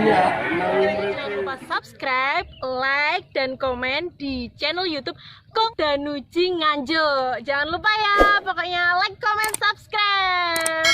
Jangan lupa subscribe, like, dan komen di channel YouTube Kok Danuji Nganjuk. Jangan lupa ya, pokoknya like, comment, subscribe.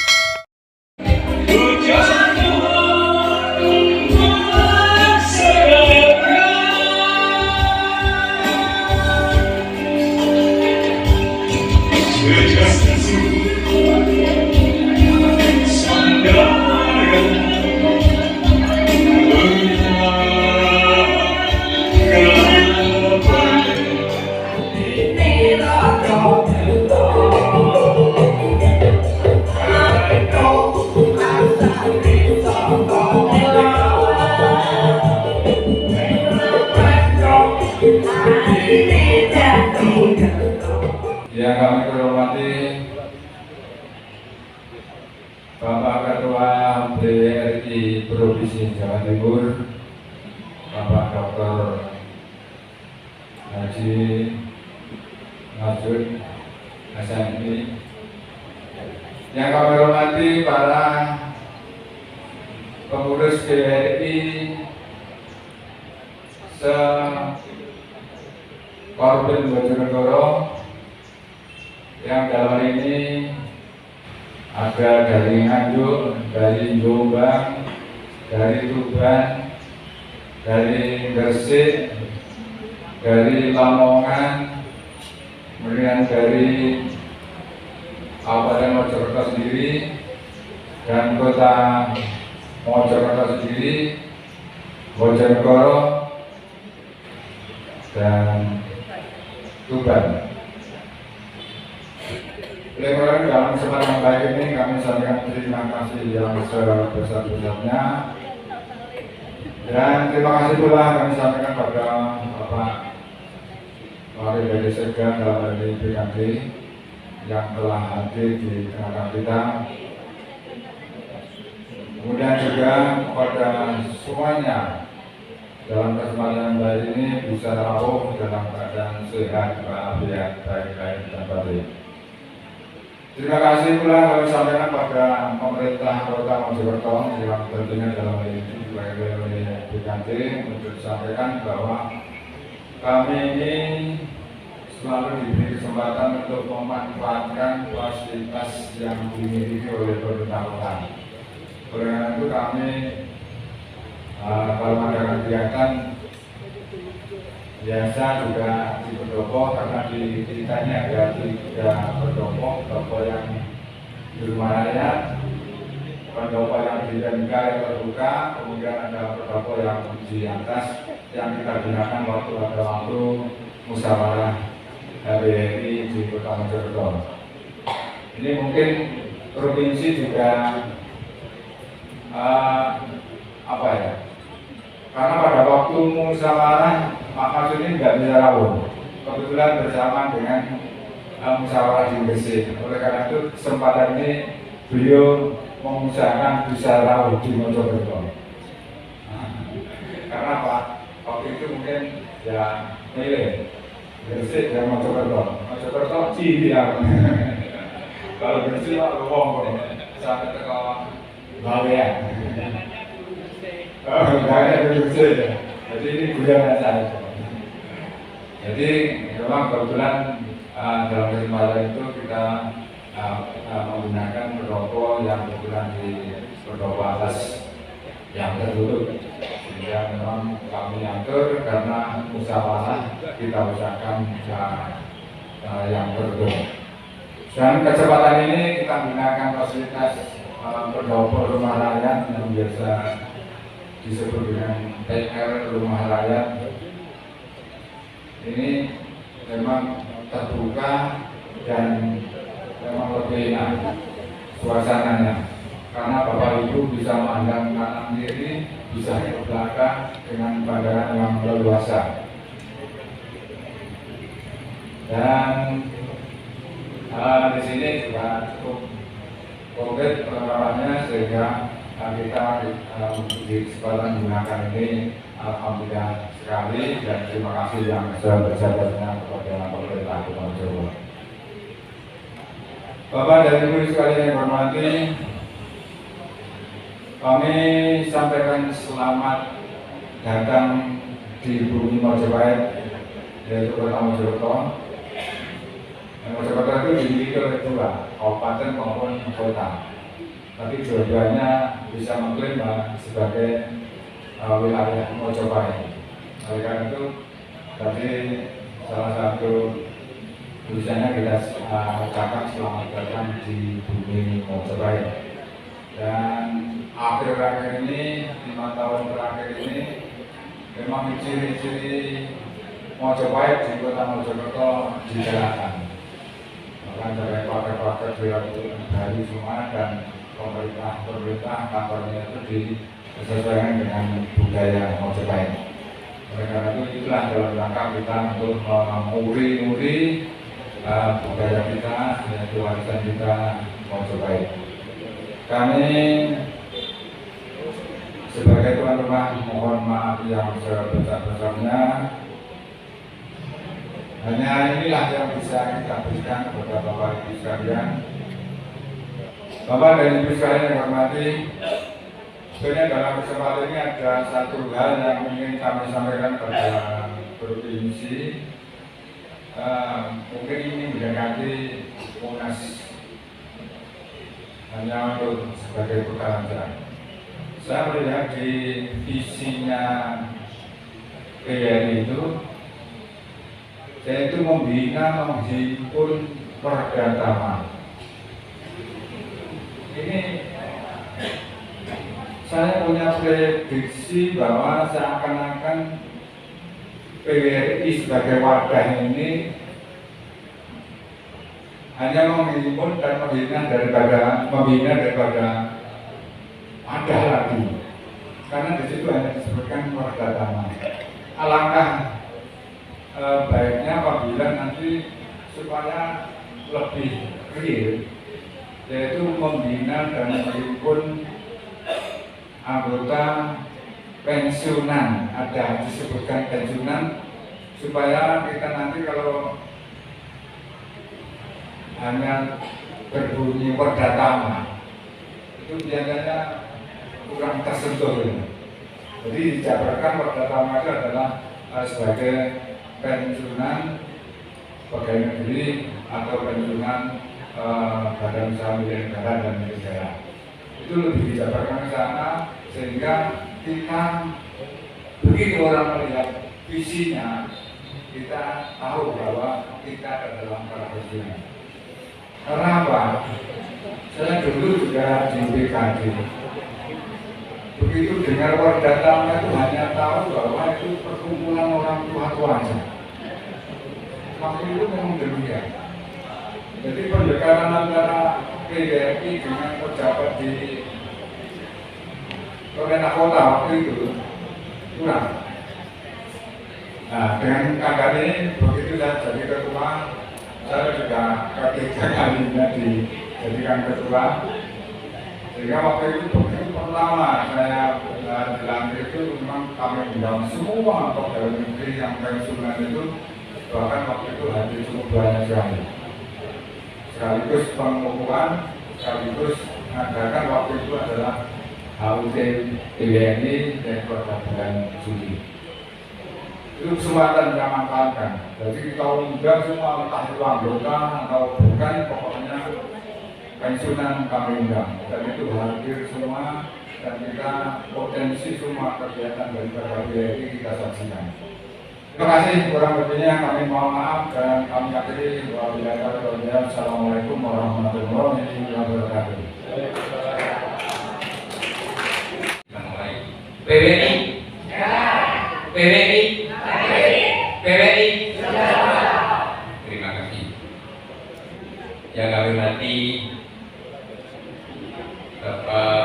Yang kami hormati Bapak Ketua BRI Provinsi Jawa Timur, Bapak Dr. Haji Masud Hasyami. Yang kami hormati para pengurus BRI se-Kabupaten Bojonegoro, yang dalam ini ada dari Nganjuk, dari Jombang, dari Tuban, dari Gresik, dari Lamongan, kemudian dari Kabupaten Mojokerto sendiri dan Kota Mojokerto sendiri, Bojonegoro dan Tuban. Oleh karena dalam kesempatan baik ini kami sampaikan terima kasih yang sebesar-besarnya, dan terima kasih pula kami sampaikan pada Bapak Wali dari Sekda dalam hal ini BKD yang telah hadir di tengah kita. Kemudian juga kepada semuanya dalam kesempatan baik ini bisa rawuh dalam keadaan sehat walafiat baik-baik dan baik. Terima kasih pula kami sampaikan pada pemerintah Kota Mojokerto yang tentunya dalam hal ini sebagai BKD untuk disampaikan bahwa kami ini selalu diberi kesempatan untuk memanfaatkan fasilitas yang dimiliki oleh pemerintah kota. Oleh karena itu kami kalau ada kegiatan biasa juga di pendopo, karena di kita ini ada 3 pendopo, pendopo yang di rumah rakyat, pendopo yang di MK yang terbuka, kemudian ada pendopo yang di atas yang kita gunakan waktu musyawarah BRI di Kota Mojokerto. Ini mungkin provinsi juga apa ya? Karena pada waktu musyawarah Pak Maksud ini nggak bisa rawuh. Kebetulan bersama dengan musyawarah di Gresik. Oleh karena itu kesempatan ini beliau mengusahakan bisa rawuh di Mojokerto. Karena Pak waktu itu mungkin ya milih Gresik dan Mojokerto. Mojokerto Cibiang. Kalau Gresik Pak ngomong sampai ke Bawean. Jadi ini guyonan saya. Jadi memang kebetulan dalam kesempatan itu kita menggunakan pendopo yang kebetulan di pendopo atas yang tertutup, sehingga memang kami atur karena musyawarah kita usahakan yang tertutup. Dan kesempatan ini kita gunakan fasilitas pendopo rumah rakyat yang biasa disebut dengan TR rumah rakyat. Ini memang terbuka dan memang lebih enak suasananya, karena Bapak Ibu bisa memandang kanan kiri, bisa ke belakang dengan pandangan yang leluasa. Dan di sini juga cukup konkret penerapannya sehingga kita di kesempatan menggunakan ini alhamdulillah sekali, dan terima kasih yang sebesar-besarnya kepada pemerintah Kota Jawa. Bapak dan Ibu sekalian yang hormati, kami sampaikan selamat datang di bumi Mojopahit, yaitu Kota Mojokerto. Mojokerto itu dimiliki oleh dua, kabupaten maupun kota. Tapi dua-duanya bisa mengklaim sebagai wilayah Mojopahit. Oleh karena itu, tadi salah satu tulisannya kita ucapkan selamat datang di bumi Mojopahit. Dan akhir-akhir ini, 5 tahun terakhir ini, memang ciri-ciri Mojopahit di Kota Mojokerto dijalankan. Bahkan dari paket-paket dilakukan dari semua, dan pemerintah kantornya itu disesuaikan dengan budaya Mojopahit. Oleh karena itu, itulah dalam rangka kita untuk menguri-uri budaya kita, yaitu warisan kita Mojopahit. Kami sebagai tuan rumah mohon maaf yang sebesar-besarnya. Hanya inilah yang bisa kita berikan kepada Bapak Ibu sekalian. Bapak dan Ibu sekalian yang hormati, sebenarnya dalam kesempatan ini ada satu hal yang ingin kami sampaikan kepada provinsi. Mungkin ini mendekati Munas, hanya untuk sebagai bekal saja. Saya melihat di visinya PWRI itu, yaitu membina, menghimpun perdata. Ini saya punya prediksi bahwa seakan-akan PWRI sebagai wadah ini hanya menghimpun dan membina daripada ada lagi, karena di situ hanya disebutkan perdata. Alangkah baiknya apabila nanti supaya lebih clear, yaitu membina dan menghimpun anggota pensiunan, ada disebutkan pensiunan, supaya kita nanti kalau hanya berbunyi perdata itu biasanya kurang tersentuh. Jadi dijabarkan perdata itu adalah sebagai pensiunan pegawai negeri atau pensiunan badan usaha milik negara dan milik daerah. Itu lebih dijabarkan ke sana, sehingga kita begitu orang melihat visinya, kita tahu bahwa kita adalah para pensiunan. Karena apa? Saya dulu juga di BKD. Begitu dengar perdata itu hanya tahu bahwa itu perkumpulan orang tua saja. Waktu itu memang demikian. Jadi pendekatan antara PWRI dengan pejabat di pemerintah kota waktu itu kurang. Nah, dengan kakak ini begitu saya jadi ketua, saya juga ketiga kalinya dijadikan ketua. Sehingga waktu itu begitu pertama saya dilantik itu memang kami undang semua pegawai negeri yang pensiunan itu, bahkan waktu itu hadir cukup banyak sekali. Sekaligus pengukuhan, sekaligus mengadakan waktu itu adalah HUT PWRI dan pada bulan Juli. Itu kesempatan yang manfaatkan. Jadi kita undang semua, entah itu anggota atau bukan, pokoknya pensiunan kami undang. Dan itu hadir semua, dan kita potensi semua kegiatan dari PWRI kita saksikan. Terima kasih, kurang lebihnya kami mohon maaf dan kami akhiri. Wassalamualaikum warahmatullahi wabarakatuh. PWRI, PWRI, PWRI. Terima kasih. Yang kami hormati Bapak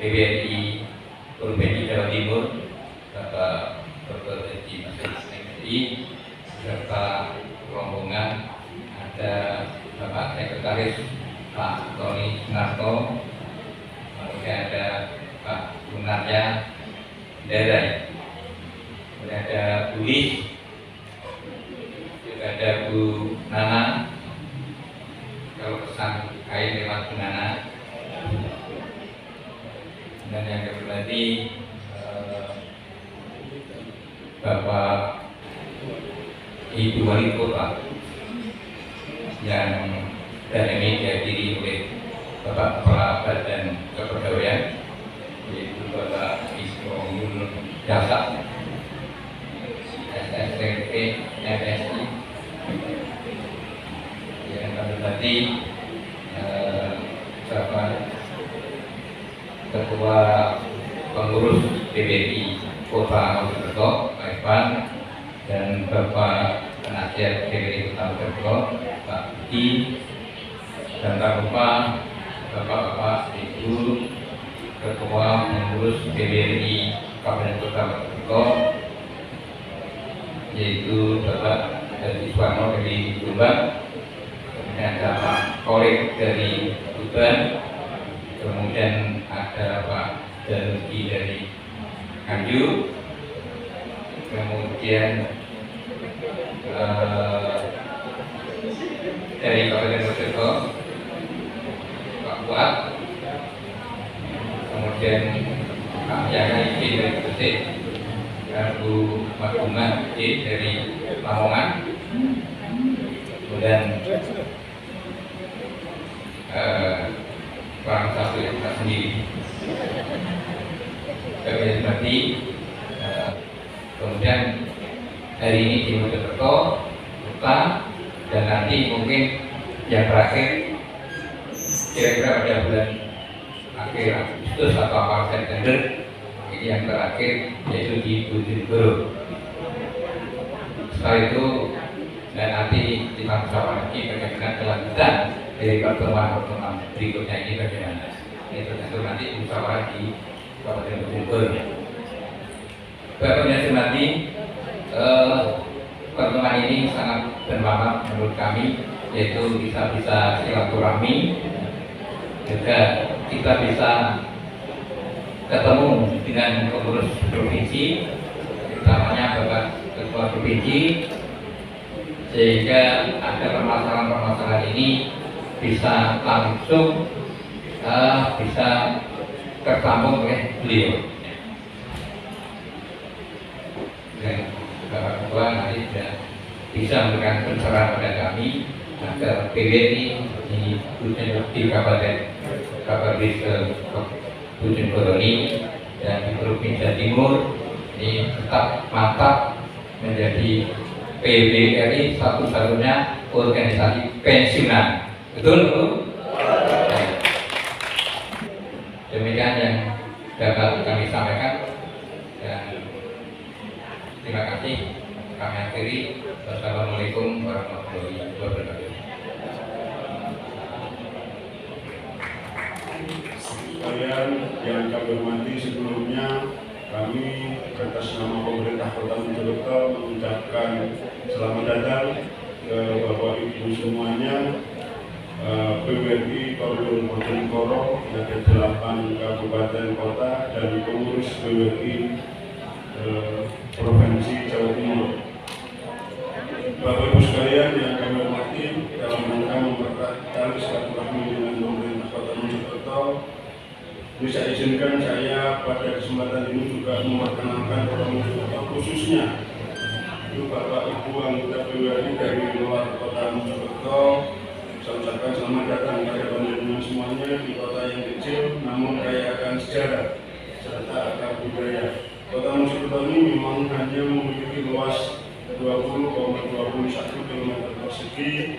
PWRI Provinsi Jawa Timur, Bapak Dr. Haji Mas MSI, serta rombongan ada Bapak Sekretaris Pak Tony Sunarto, kemudian ada Pak Gunarya Derai, kemudian ada Bu Lis, juga ada Bu Nana, kalau pesan kain lewat Bu Nana, dan yang kami Bapak Ibu Wali Kota yang dan ini dihadiri oleh Bapak Kepala Badan Kepegawaian, yaitu Bapak Ismail Jasa SSTP MSI, yang kami tadi Bapak Ketua Pengurus PBI Kota Mojokerto, Pak Ivan, dan Bapak Penasihat PBI Kota Mojokerto, Pak Budi, dan tak lupa Bapak-bapak, Ibu Ketua Pengurus PBI Kabupaten Kota Mojokerto, yaitu Bapak dari Suwarno dari Jombang, kemudian ada Pak Korik dari Tuban, kemudian ada Pak Danuki dari Nganjuk, kemudian dari Kabupaten Mojokerto Pak Kuat, kemudian Pak Yahya dari Gresik, dan Bu Magungan dari Lamongan, kemudian Pak Satu yang sendiri. Berarti kemudian hari ini di Mojokerto Kota, dan nanti mungkin yang terakhir kira-kira pada bulan akhir Agustus atau awal September, yang terakhir yaitu di Bojonegoro. Setelah itu dan nanti kita bersama lagi bagaimana kelanjutan dari pertemuan berikutnya ini bagaimana. Ini tentu nanti musyawarah di Kabupaten Bojonegoro. Bapak dan Ibu, pertemuan ini sangat bermanfaat menurut kami, yaitu bisa silaturahmi, juga kita bisa ketemu dengan pengurus provinsi, utamanya Bapak Ketua Provinsi, sehingga ada permasalahan-permasalahan ini bisa langsung bisa tersambung oleh beliau. Dan Bapak Ketua nanti sudah bisa memberikan pencerahan pada kami agar PWRI di Kabupaten Bojonegoro ini dan di Provinsi Jawa Timur ini tetap mantap menjadi PWRI satu-satunya organisasi pensiunan. Betul, Bu? Demikian yang dapat kami sampaikan, dan terima kasih. Kami akhiri. Wassalamualaikum warahmatullahi wabarakatuh. Kalian yang kami hormati, sebelumnya kami atas nama pemerintah Kota Mojokerto mengucapkan selamat datang ke Bapak Ibu semuanya, PWRI Kabupaten Bojonegoro, ada 8 kabupaten kota, dan pengurus PWRI Provinsi Jawa Timur. Bapak Ibu sekalian yang kami hormati, dalam rangka mempererat tali silaturahmi dengan pemerintah Kota Mojokerto, bisa izinkan saya pada kesempatan ini juga memperkenalkan Kota Mojokerto, khususnya itu Bapak Ibu anggota PWRI dari luar Kota Mojokerto. Saya ucapkan selamat datang kepada panjenengan semuanya di kota yang kecil namun kaya akan sejarah serta akar budaya. Kota Mojokerto ini memang hanya memiliki luas 20,21 km persegi,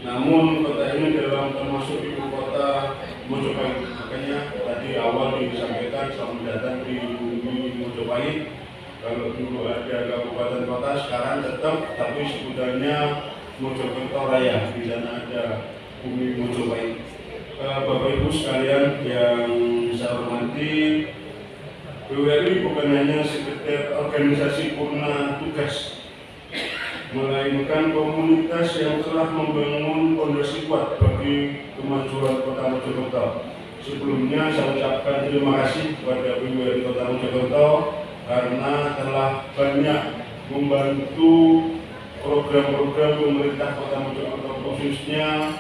namun kota ini dalam termasuk ibu kota Mojopahit. Makanya tadi awal disampaikan selamat datang di bumi Mojopahit. Kalau dulu ada kabupaten kota, sekarang tetap, tapi sebutannya Mojokerto Raya. Di sana ada bumi Mojopahit. Bapak Ibu sekalian yang saya hormati, BWRI bukan hanya sekedar organisasi purna tugas, melainkan komunitas yang telah membangun fondasi kuat bagi kemajuan Kota Mojokerto. Sebelumnya saya ucapkan terima kasih kepada BWRI Kota Mojokerto karena telah banyak membantu program-program pemerintah Kota Mojokerto, khususnya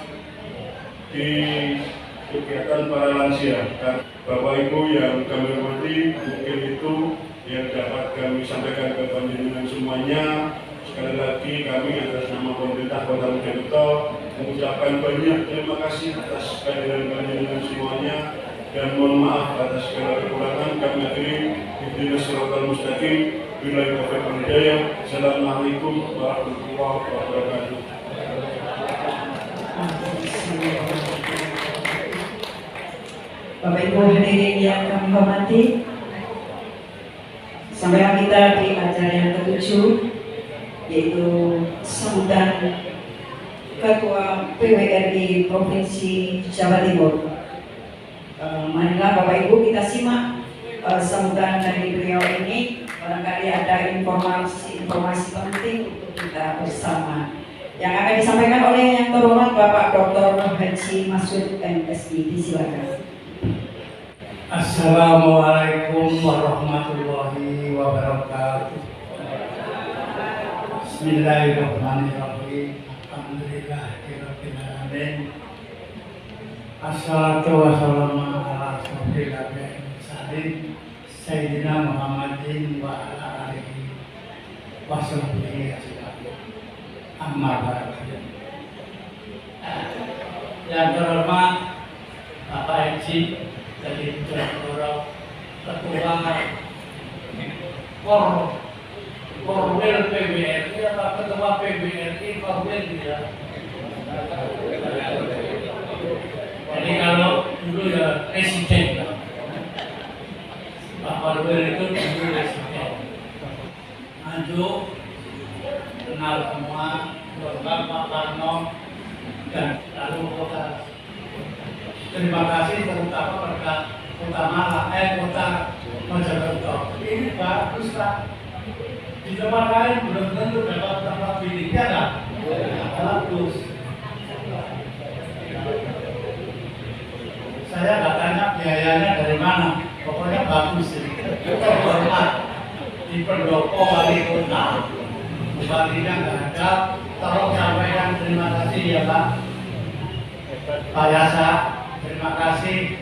di kegiatan para lansia. Bapak Ibu yang kami hormati, mungkin itu yang dapat kami sampaikan ke panjenengan semuanya. Sekali lagi kami atas nama pemerintah Kota Mojokerto mengucapkan banyak terima kasih atas kehadiran panjenengan semuanya dan mohon maaf atas segala kekurangan. Kami akhiri Ihdinas Shiratal Mustaqim. Billahi taufiq wal hidayah. Assalamualaikum warahmatullahi wabarakatuh. Bapak Ibu hadirin yang kami hormati, sampailah kita di acara yang ke-7, yaitu sambutan Ketua PWRI Provinsi Jawa Timur. Marilah Bapak Ibu kita simak sambutan dari beliau ini. Barangkali ada informasi penting untuk kita bersama yang akan disampaikan oleh yang terhormat Bapak Dr. Haji Masud MSI. Silakan. Assalamualaikum warahmatullahi wabarakatuh. Bismillahirrahmanirrahim. Alhamdulillahirabbil alamin. Assalatu wassalamu ala asyrofil anbiya'i wal mursalin Sayyidina Muhammadin wa ala alihi wa sahbihi ajma'in. Amma ba'du. Yang terhormat Bapak Haji dari Jawa Ketua Korwil PWRI apa Ketua PWRI Korwil ya. Jadi kalau dulu ya presiden, Pak Korwil itu dulu presiden. Anjuk kenal semua, program Pak Karno dan lalu kota. Terima kasih terutama pada Kota Mojokerto. Ini bagus Pak. Di tempat lain belum tentu dapat tempat biliknya lah. Bagus. Saya nggak tanya biayanya dari mana. Pokoknya bagus ini. Terhormat di pendopo wali kota. Bupatinya nggak ada. Tolong sampaikan terima kasih ya Pak. Pak Yasa. Terima kasih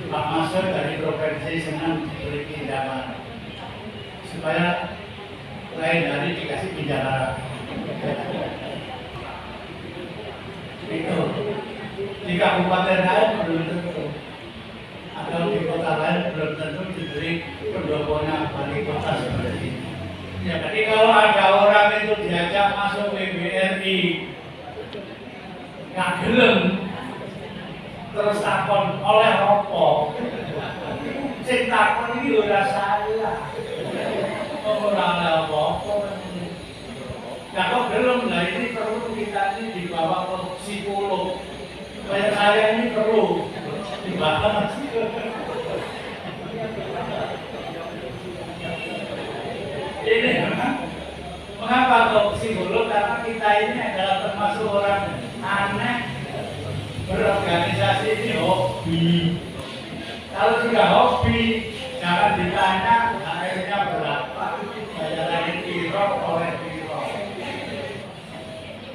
Pak Masud dari Provinsi senang diberi pinjaman supaya lain hari dikasih pinjaman. Itu di kabupaten lain belum tentu, atau di kota lain belum tentu diberi pendoponya wali kota seperti ini. Ya, jadi kalau ada orang itu diajak masuk PWRI nggak gelem, terus takon oleh opo, sing takon ini ora saya, ora oleh opo. Nah kok belum lah, ini perlu kita ini dibawa ke psikolog. Kayak saya ini perlu dibahas. Ini mengapa kok psikolog? Karena kita ini adalah termasuk orang aneh. Berorganisasi ini hobi. Kalau sudah hobi, jangan ditanya akhirnya berapa, bayaran piro oleh piro.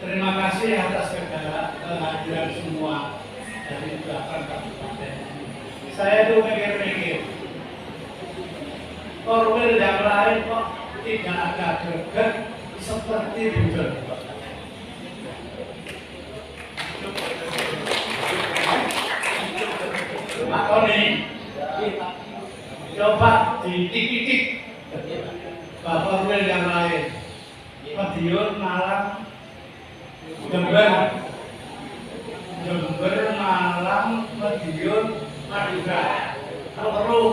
Terima kasih atas kehadiran semua dari belakang kabupaten. Saya tuh mikir-mikir, Korwil yang lain kok tidak ada greget seperti Bujon. Pak Tony, coba ditik-tik Bapak Korwil yang lain, Madiun, Malang, Jember, Malang, Madiun, Madura. Kalau perlu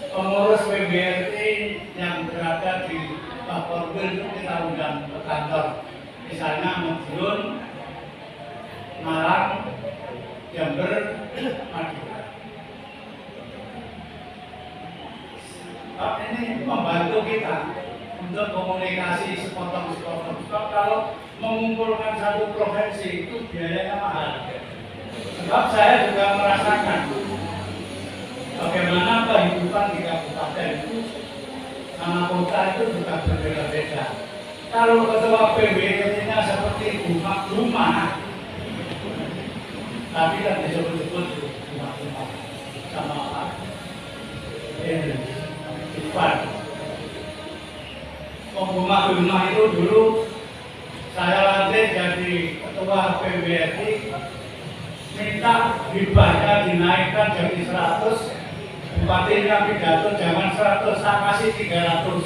pengurus PWRI yang berada di Pak Korwil itu kita undang ke kantor, misalnya Madiun, Malang, Jember, Madura. Sebab ini membantu kita untuk komunikasi sepotong-sepotong. Sebab kalau mengumpulkan satu provinsi itu biayanya mahal. Sebab saya juga merasakan bagaimana kehidupan di kabupaten itu sama kota itu juga berbeda-beda. Kalau ketua PWRI-nya seperti rumah, tapi kan disebut-sebut rumah-rumah sama Pak Irfan. Rumah-rumah itu dulu saya latih jadi ketua PWRI, minta hibahnya dinaikkan jadi 100, bupatinya pidato jangan 100, saya kasih 300.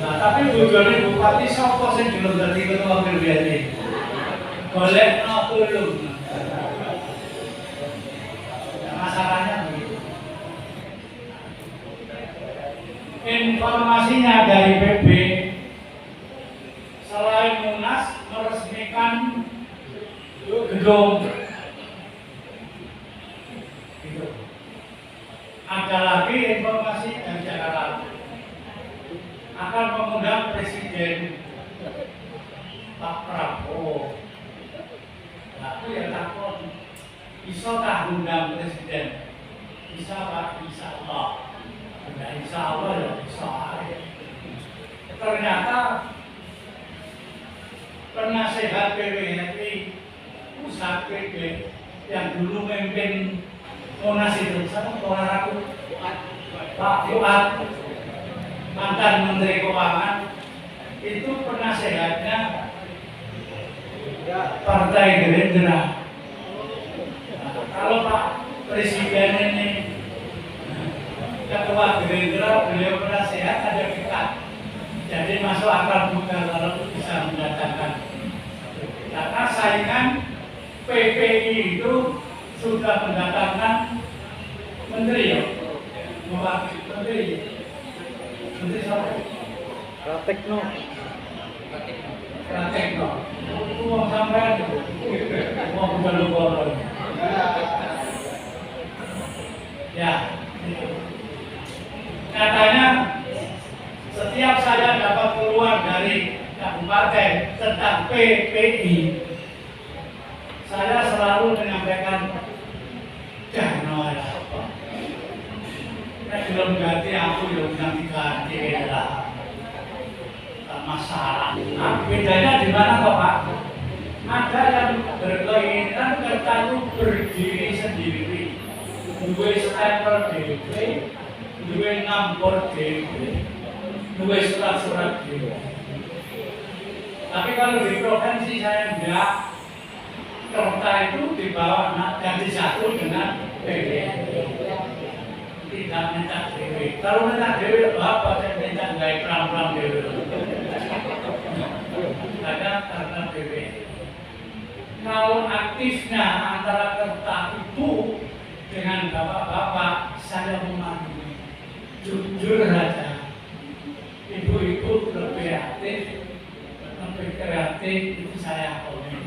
Nah, tapi tujuannya bupati siapa sih belum jadi ketua PWRI? Boleh tolong. Masalahnya begitu. Informasinya dari PB, selain Munas meresmikan gedung, gitu. Ada lagi informasi dari Jakarta akan mengundang Presiden Pak Prabowo. Aku ya takut, bisa tak undang Presiden? Bisa Pak, bisa Allah. Nah, insya Allah ya bisa. Ternyata penasehat PWRI pusat PB yang dulu memimpin Monas itu, sama orang aku Pak Fuad, mantan Menteri Keuangan, itu penasehatnya Partai Gerindra. Nah, kalau Pak Presiden ini ketua Gerindra, beliau penasehat ada kita. Jadi masuk akal bukan kalau bisa mendatangkan. Karena saingan PPI itu sudah mendatangkan menteri ya, mewakili menteri siapa? Pratekno. Itu mau sampai mau bukan lupa. Ya, katanya setiap saya dapat keluar dari kabupaten tentang PPI, saya selalu menyampaikan jangan apa. Nek belum ganti aku belum ganti lah. Tak masalah. Nah, bedanya di mana toh Pak? Ada yang berkeinginan kita itu berdiri sendiri, dua stempel DP, dua nomor DP, dua surat-surat DP. Tapi kalau di provinsi saya enggak, kerta itu dibawa ganti satu dengan PWRI. Tidak minta dewi. Kalau minta dewi apa? Saya minta gaya pelan-pelan dewi. Karena PWRI. Kalau aktifnya antara kerta itu dengan bapak-bapak, saya memahami. Jujur saja, ibu-ibu lebih aktif, lebih kreatif, itu saya akui.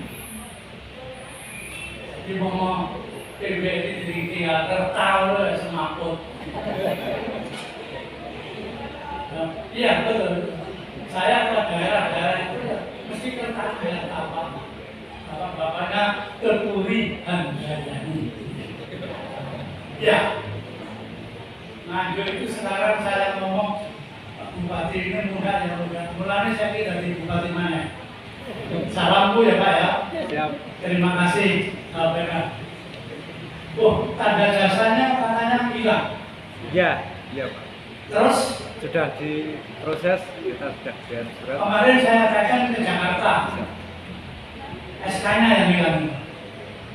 Jadi ngomong PWRI tinggal tertawa semaput. Iya betul. Saya ke daerah-daerah itu mesti kertas apa? Bapak-bapaknya Terpuri Handayani. Ya. Nganjuk itu sekarang saya ngomong Pak Bupati ini mudah ya mudah. Mulanya saya kira dari Bupati mana? Salamku ya Pak ya. Siap. Terima kasih. Sampaikan. Oh, tanda jasanya katanya hilang. Iya, iya Pak. Terus Sudah diproses, kita sudah kirim surat. kemarin saya katakan ke Jakarta. SK-nya yang hilang.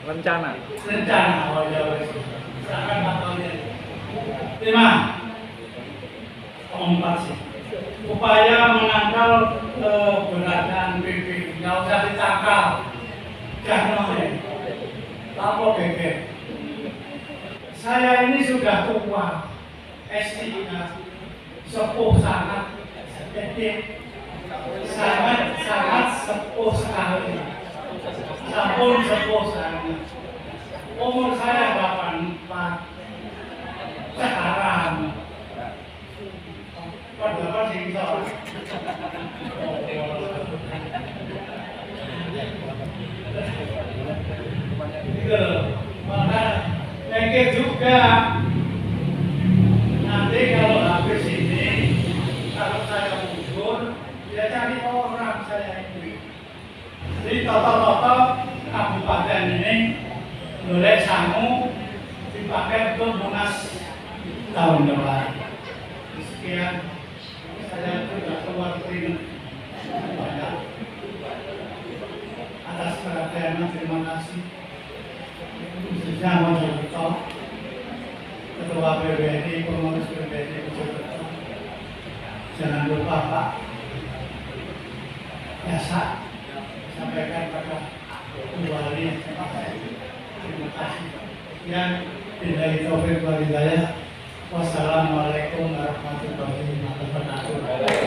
Rencana. Oh ya wes. Silakan Pak Tony. 5. Keempat sih. Upaya menangkal keberadaan PP, nggak usah ditangkal. Jangan lapor PP. Saya ini sudah tua, STIK, sepuh sangat, sangat sepuh sekali. Sampun sepuh sangat. Umur saya 84. Sekarang loh. Maka mikir juga nanti kalau habis ini, kalau saya mundur, ya cari orang saya ini. Jadi toto-toto kabupaten ini boleh sangu dipakai untuk lunas tahun depan. Sekian, saya sudah keluar keringat banyak. Atas perhatiannya, terima kasih. Khususnya Mojokerto, Ketua PBNI, Pengurus PBNI Mojokerto. Jangan lupa Pak, biasa sampaikan pada Wali. Terima kasih. Yang billahi taufiq wal hidayah. Wassalamualaikum warahmatullahi wabarakatuh.